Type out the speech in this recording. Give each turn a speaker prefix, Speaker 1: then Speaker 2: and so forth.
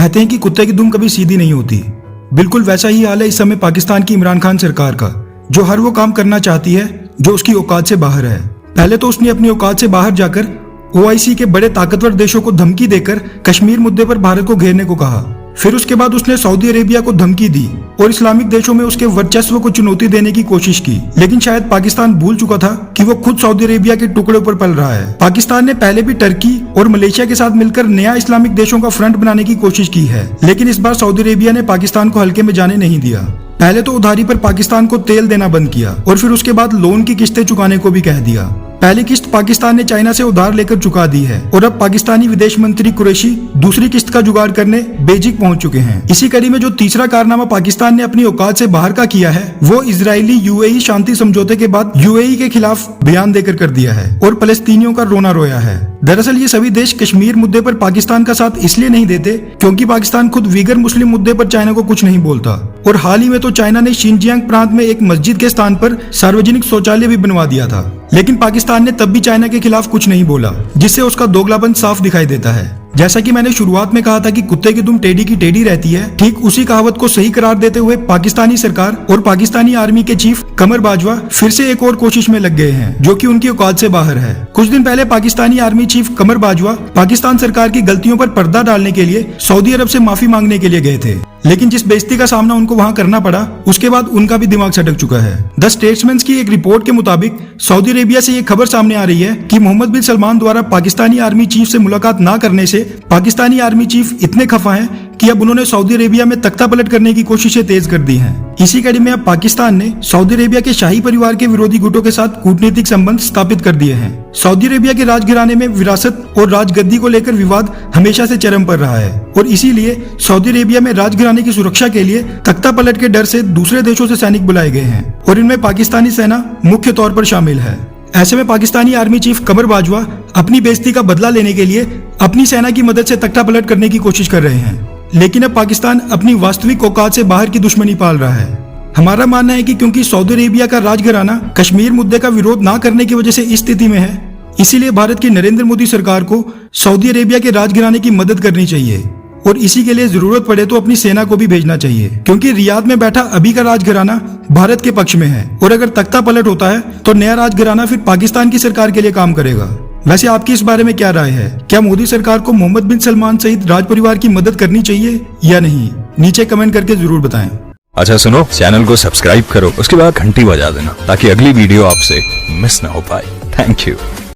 Speaker 1: कहते हैं कि कुत्ते की दुम कभी सीधी नहीं होती। बिल्कुल वैसा ही हाल है इस समय पाकिस्तान की इमरान खान सरकार का, जो हर वो काम करना चाहती है जो उसकी औकात से बाहर है। पहले तो उसने अपनी औकात से बाहर जाकर OIC के बड़े ताकतवर देशों को धमकी देकर कश्मीर मुद्दे पर भारत को घेरने को कहा। फिर उसके बाद उसने सऊदी अरेबिया को धमकी दी और इस्लामिक देशों में उसके वर्चस्व को चुनौती देने की कोशिश की। लेकिन शायद पाकिस्तान भूल चुका था कि वो खुद सऊदी अरेबिया के टुकड़े पर पल रहा है। पाकिस्तान ने पहले भी टर्की और मलेशिया के साथ मिलकर नया इस्लामिक देशों का फ्रंट बनाने की कोशिश की है, लेकिन इस बार सऊदी अरेबिया ने पाकिस्तान को हल्के में जाने नहीं दिया। पहले तो उधारी पर पाकिस्तान को तेल देना बंद किया और फिर उसके बाद लोन की किस्तें चुकाने को भी कह दिया। पहली किस्त पाकिस्तान ने चाइना से उधार लेकर चुका दी है और अब पाकिस्तानी विदेश मंत्री कुरैशी दूसरी किस्त का जुगाड़ करने बेजिंग पहुंच चुके हैं। इसी कड़ी में जो तीसरा कारनामा पाकिस्तान ने अपनी औकात से बाहर का किया है वो इजरायली UAE शांति समझौते के बाद UAE के खिलाफ बयान देकर कर दिया है और फलस्तीनियों का रोना रोया है। दरअसल ये सभी देश कश्मीर मुद्दे पर पाकिस्तान का साथ इसलिए नहीं देते क्योंकि पाकिस्तान खुद वीगर मुस्लिम मुद्दे पर चाइना को कुछ नहीं बोलता। और हाल ही में तो चाइना ने शिनजियांग प्रांत में एक मस्जिद के स्थान पर सार्वजनिक शौचालय भी बनवा दिया था, लेकिन पाकिस्तान ने तब भी चाइना के खिलाफ कुछ नहीं बोला, जिससे उसका दोगलापन साफ दिखाई देता है। जैसा कि मैंने शुरुआत में कहा था कि कुत्ते की दुम टेढ़ी की टेढ़ी रहती है, ठीक उसी कहावत को सही करार देते हुए पाकिस्तानी सरकार और पाकिस्तानी आर्मी के चीफ कमर बाजवा फिर से एक और कोशिश में लग गए हैं जो कि उनकी औकात से बाहर है। कुछ दिन पहले पाकिस्तानी आर्मी चीफ कमर बाजवा पाकिस्तान सरकार की गलतियों पर पर्दा डालने के लिए सऊदी अरब से माफी मांगने के लिए गए थे, लेकिन जिस बेइज्जती का सामना उनको वहां करना पड़ा उसके बाद उनका भी दिमाग सटक चुका है। द स्टेट्समैन की एक रिपोर्ट के मुताबिक सऊदी अरेबिया से ये खबर सामने आ रही है कि मोहम्मद बिन सलमान द्वारा पाकिस्तानी आर्मी चीफ से मुलाकात न करने से पाकिस्तानी आर्मी चीफ इतने खफा हैं कि अब उन्होंने सऊदी अरेबिया में तख्ता पलट करने की कोशिशें तेज कर दी हैं। इसी कड़ी में अब पाकिस्तान ने सऊदी अरेबिया के शाही परिवार के विरोधी गुटों के साथ कूटनीतिक संबंध स्थापित कर दिए हैं। सऊदी अरेबिया के राजघराने में विरासत और राजगद्दी को लेकर विवाद हमेशा से चरम पर रहा है और इसीलिए सऊदी अरेबिया में राजघराने की सुरक्षा के लिए तख्ता पलट के डर से दूसरे देशों से सैनिक बुलाए गए हैं और इनमें पाकिस्तानी सेना मुख्य तौर पर शामिल है। ऐसे में पाकिस्तानी आर्मी चीफ कमर बाजवा अपनी बेइज्जती का बदला लेने के लिए अपनी सेना की मदद से तख्ता पलट करने की कोशिश कर रहे हैं, लेकिन अब पाकिस्तान अपनी वास्तविक औकात से बाहर की दुश्मनी पाल रहा है। हमारा मानना है कि क्योंकि सऊदी अरेबिया का राजघराना कश्मीर मुद्दे का विरोध न करने की वजह से इस स्थिति में है, इसीलिए भारत की नरेंद्र मोदी सरकार को सऊदी अरेबिया के राजघराने की मदद करनी चाहिए और इसी के लिए जरूरत पड़े तो अपनी सेना को भी भेजना चाहिए, क्योंकि रियाद में बैठा अभी का राजघराना भारत के पक्ष में है और अगर तख्ता पलट होता है तो नया राजघराना फिर पाकिस्तान की सरकार के लिए काम करेगा। वैसे आपकी इस बारे में क्या राय है? क्या मोदी सरकार को मोहम्मद बिन सलमान सहित राज परिवार की मदद करनी चाहिए या नहीं? नीचे कमेंट करके जरूर बताएं।
Speaker 2: अच्छा सुनो, चैनल को सब्सक्राइब करो, उसके बाद घंटी बजा देना ताकि अगली वीडियो आपसे मिस ना हो पाए। Thank you.